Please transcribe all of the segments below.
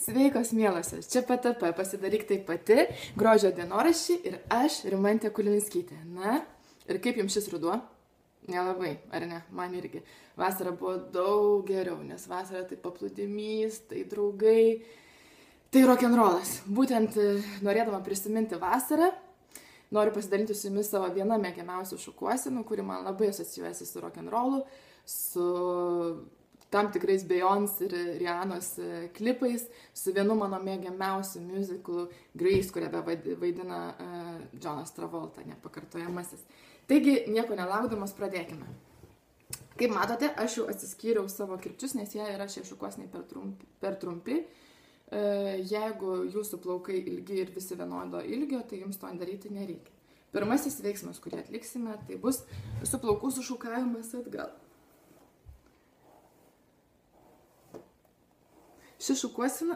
Sveikos mielosios, čia PTP, pasidaryk tai pati, grožio dienoraščiai ir aš, Rimantė Kulinskytė. Na, ir kaip jums šis ruduo? Nelabai, ar ne? Man irgi. Vasara buvo daug geriau, nes vasara tai paplūdimys, tai draugai, tai rock'n'rollas. Būtent norėdama prisiminti vasarą, noriu pasidalinti su jumis savo viena mėgiamiausių šukuosenų, kuri man labai asocijuojasi su rock'n'rollu, su tam tikrais Beyoncé ir Rihannos klipais, su vienu mano mėgiamiausių musicalų Grace, kurią vaidina Jonas Travolta, nepakartojamasis. Taigi, nieko nelaukdamas, pradėkime. Kaip matote, aš jau atsiskyriau savo kirpčius, nes jie yra šie šukuoseniai per trumpi. Jeigu jūsų plaukai ilgi ir visi vienodo ilgio, tai jums to daryti nereikia. Pirmasis veiksmas, kurį atliksime, tai bus visų plaukų sušukavimas atgal. Ši šukuosena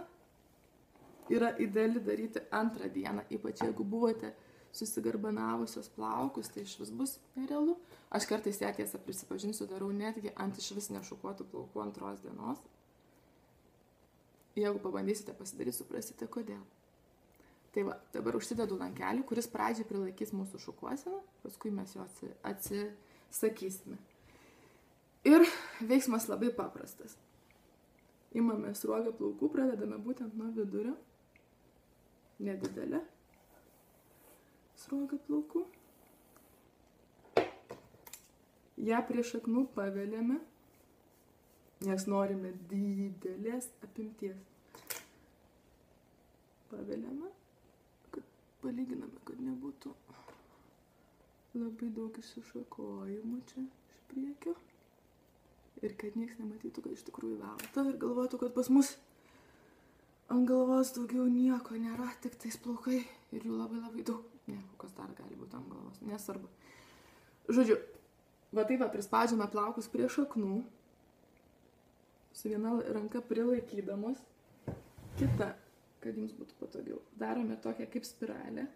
yra ideali daryti antrą dieną, ypač jeigu buvote susigarbanavusios plaukus, tai iš vis bus nerealu. Aš kartais ją tiesą prisipažinsiu, darau netgi ant iš vis nešukuotų plaukų antros dienos. Jeigu pabandysite pasidaryti, suprasite kodėl. Tai va, dabar užsidedu lankelį, kuris pradžiai prilaikys mūsų šukuoseną, paskui mes jo atsisakysime. Ir veiksmas labai paprastas. Imame sruogą plaukų, pradedame būtent nuo vidurio, nedidelę sruogą plaukų. Ja prie šaknų paveliame, nes norime didelės apimties. Paveliame, kad palyginame, kad nebūtų labai daug išsišakojimų čia iš priekio. Ir kad nieks nematytų, kad iš tikrųjų velta ir galvotų, kad pas mus ant galvos daugiau nieko nėra, tik tais plaukai ir jų labai daug. Ne, kas dar gali būti ant galvos, nesvarbu. Žodžiu, va taip va prispaudžiame plaukus prie šaknų, su viena ranka prilaikydamos, kita, kad jums būtų patogiau. Darome tokią kaip spiralę,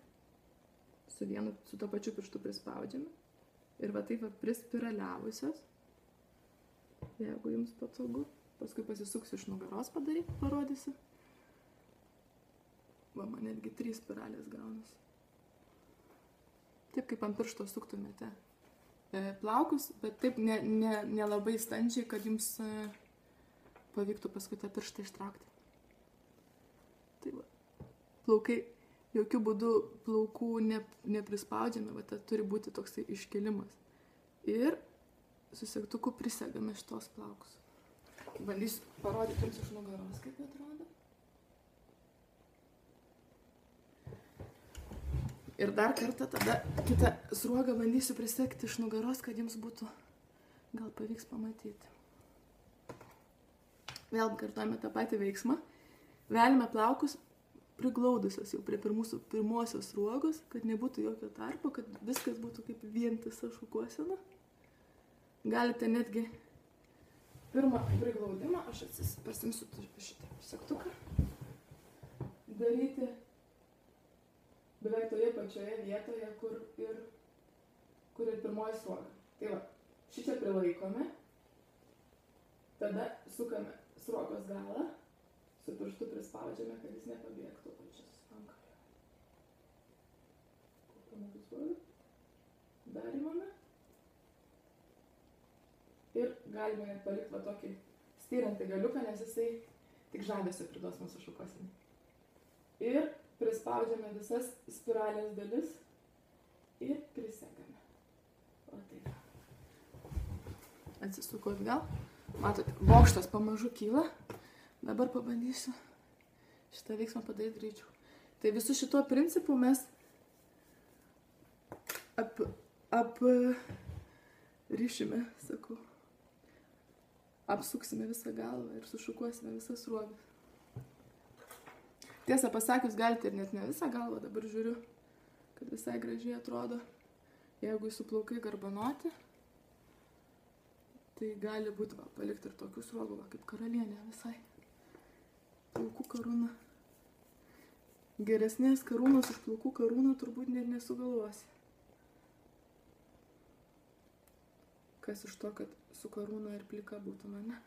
su to pačiu pirštu prispaudžiame ir va taip va prispiraliavusios. Jeigu jums patogu, paskui pasisuksiu iš nugaros parodysiu. Va, man netgi 3 spiralės gaunasi. Taip kaip ant piršto suktumėte plaukus, bet taip nelabai standžiai, kad jums pavyktų paskui tą pirštą ištraukti. Tai va, plaukai, jokių būdų plaukų neprispaudžiame, va, turi būti toksai iškėlimas. Ir su segtuku prisegame šitos plaukus. Bandysiu parodyti jums iš nugaros, kaip atrodo. Ir dar kartą tada kitą sruogą bandysiu prisegti iš nugaros, kad jums būtų, gal pavyks pamatyti. Vėl kartuojame tą patį veiksmą. Velime plaukus priglaudusios jau prie pirmosios sruogos, kad nebūtų jokio tarpo, kad viskas būtų kaip vientisa šukuosena. Galite netgi pirmą priglaudimą, aš pasimsiu šitą segtuką, daryti beveik toje pačioje vietoje, kur ir pirmoji sruoga. Tai va, šičia prilaikome, tada sukame sruogos galą, su pirštu prispaudžiame, kad jis nepabėgtų. Čia suspankoje. Kokią sruogą. Dar imame. Ir galime net palikti va tokį styrantį galiuką, nes jisai tik žavesio priduos mūsų šukuosenai. Ir prispaudžiame visas spiralės dalis ir prisegame. O taip. Atsisuku atgal. Matote, bokštas pamažu kyla. Dabar pabandysiu šitą veiksmą padaryti greičiau. Tai visų šituo principu mes rišime, sakau. Apsuksime visą galvą ir sušukuosime visas sruogas. Tiesą pasakius, galite ir net ne visą galvą, dabar žiūriu, kad visai gražiai atrodo. Jeigu jūsų plaukai garbanoti, tai gali būti palikti ir tokių sruogų, kaip karalienė visai. Plaukų karūna. Geresnės karūnos už plaukų karūną turbūt net nesugalvosi. Kas iš to, kad su karūna ir plika būtų, ne?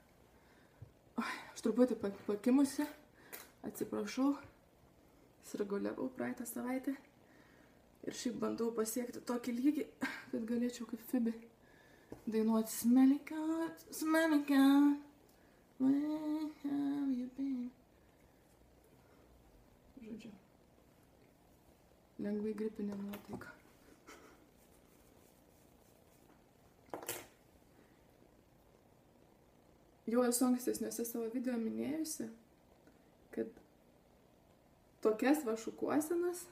Aš truputį pakimusi, Atsiprašau, sirguliavau praeitą savaitę ir šiaip bandau pasiekti tokį lygį, kad galėčiau kaip Phoebe dainuoti Smelly cat, where have you been? Žodžiu, lengvai gripinė nuotaika. Jau esu ankstesniuose savo video minėjusi, kad tokias va šukuosenas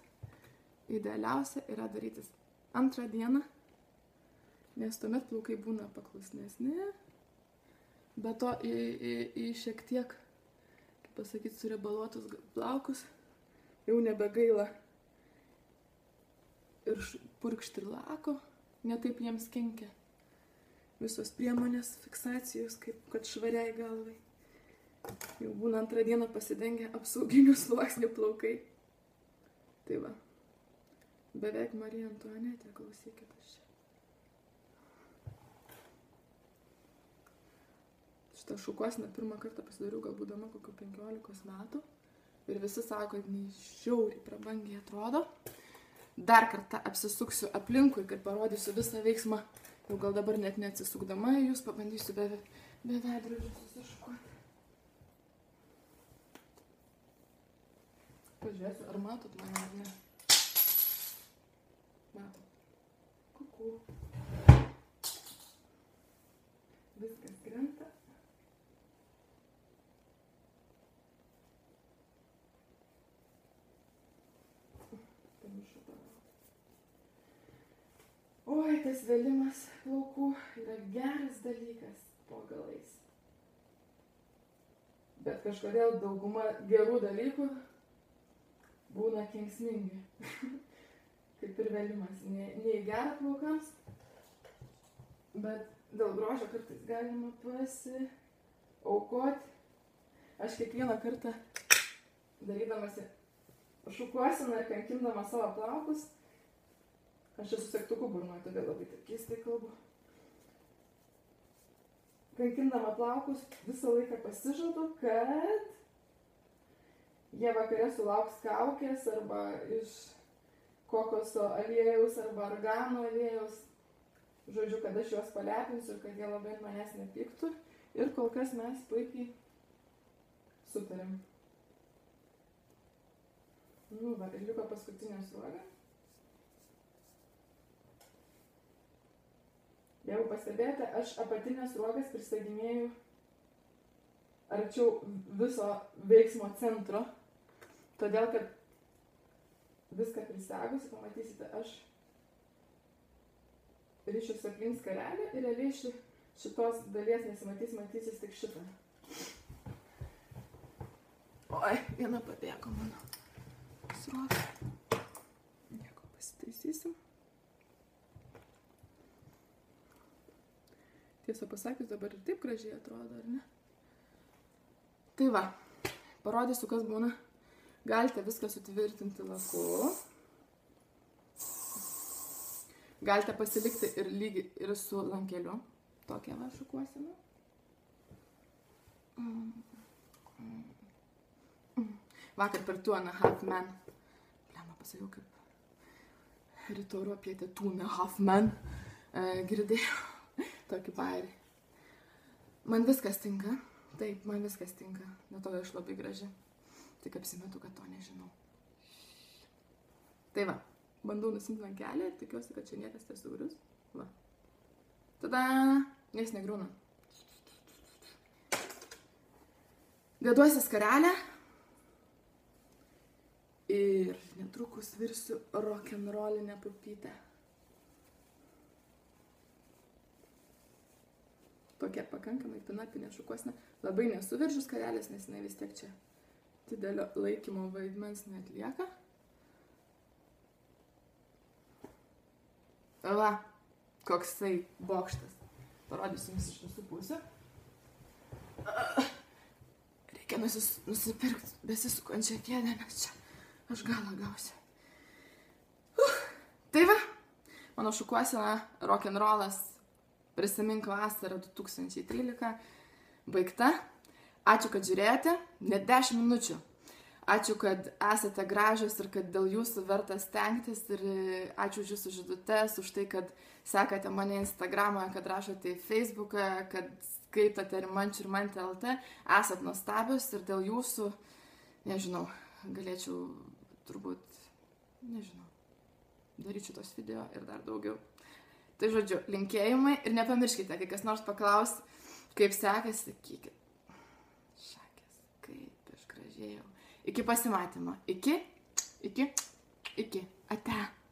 idealiausia yra darytis antrą dieną, nes tuomet plaukai būna paklusnesni, bet to į šiek tiek, kaip pasakyti, suriebaluotus plaukus jau nebegaila ir purkšti ir lako, netaip jiems kenkia visos priemonės fiksacijos, kaip kad švariai galvai. Jau būna antrą dieną pasidengę apsauginių sluoksnių plaukai. Tai va, beveik Marija Antuanetė, klausykit aš čia. Šitą šukuoseną pirmą kartą pasidariau gal būdama kokių 15 metų ir visi sako, kad žiauriai prabangiai atrodo. Dar kartą apsisuksiu aplinkui, kad parodysiu visą veiksmą. Jau gal dabar net neatsisukdama, jūs pabandysiu be veidrodžių susišukuoti. Pažiūrėsiu, ar matot mane ar ne. Matot. Kuku. Viskas krenta. Oi, tas vėlimas plaukų yra geras dalykas po galais. Bet kažkodėl dauguma gerų dalykų būna kenksmingi. Kaip ir vėlimas. Ne į gerą plaukams, bet dėl grožio kartais galima pasiaukoti. Aš kiekvieną kartą darydamasi šukuoseną ir kankindama savo plaukus, aš esu segtuku burnoje, todėl labai taip keistai kalbu. Kankindama plaukus visą laiką pasižadu, kad jie vakare sulauks kaukės arba iš kokoso aliejaus arba argano aliejaus. Žodžiu, kad aš juos palepinsiu ir kad jie labai ant manęs nepyktų. Ir kol kas mes puikiai sutarėm. Nu va, ir liko paskutinė sruoga. Jeigu pastebėjote, aš apatinės sruogas pristaginėju arčiau viso veiksmo centro, todėl kad viską prisegusi, pamatysite, aš rišiu aplink skarelę ir realiai šitos dalies matysis tik šitą. Oi, viena pabėgo mano sruoga. Nieko, pasitaisysim. Tiesą pasakius, dabar ir taip gražiai atrodo, ar ne? Tai va, parodysiu, kas būna. Galite viską sutvirtinti laku. Galite pasilikti ir lygiai ir su lankeliu. Tokia va šukuosena. Vakar per 2.5 Men. Lemma, pasakiau kaip rytų europietė 2.5 Men. Girdėjau tokį bairį. Man viskas tinka. Taip, man viskas tinka. Nuo to aš labai graži. Tik apsimetu, kad to nežinau. Tai va, bandau nusimti lankelį ir tikiuosi, kad čia niekas nesugrius. Va. Tada, nieks negriūna. Deduosi skarelę ir netrukus virsiu rock'n'rollinę pupytę. Tokia pakankamai pinapinė šukuosena. Labai nesuveržiu skarelės, nes jinai vis tiek čia didelio laikymo vaidmens neatlieka. Va, koksai bokštas. Parodysiu jums iš visų pusių. Reikia nusipirkti besisukančią kėdę, nes čia aš galą gausiu. Tai va, mano šukuosena rock'n'rollas Prisimink vasarą 2013 baigta. Ačiū, kad žiūrėjote. Net 10 minučių Ačiū, kad esate gražios ir kad dėl jūsų verta stengtis. Ir ačiū už jūsų žinutes, už tai, kad sekate mane Instagram'ą, kad rašote į Facebooką, kad skaitote Rimantė LT. Esat nuostabios ir dėl jūsų, nežinau, galėčiau turbūt, nežinau, daryčiau tos video ir dar daugiau. Tai žodžiu, linkėjimai ir nepamirškite, kai kas nors paklaus, kaip sekasi, sakykit, šakės, kaip aš gražėjau. Iki pasimatymo. Iki. Ate.